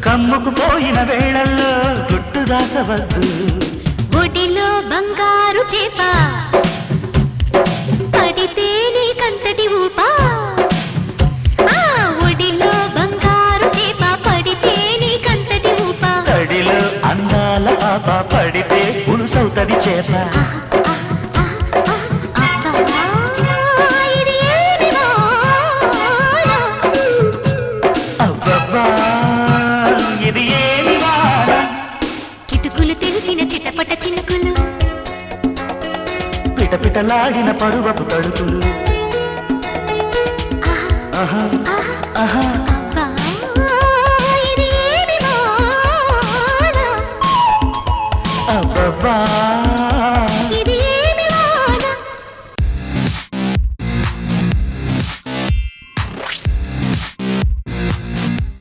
కమ్ముకుపోయిన వేళల్లో గుట్టు దాచవద్దు. ఒడిలో బంగారు చేప పడితే నీకంతటి ఊపా. ఒడిలో బంగారు చేప పడితే నీకంతటి ఊపా. తడిలో అందాల పాప పడితే పులుసవుతది చేప. కిటుకులు తెలిసిన చిటపట చినుకులు పిటపిటలాడిన పరువపు తడుకులు. ఆహా ఆహా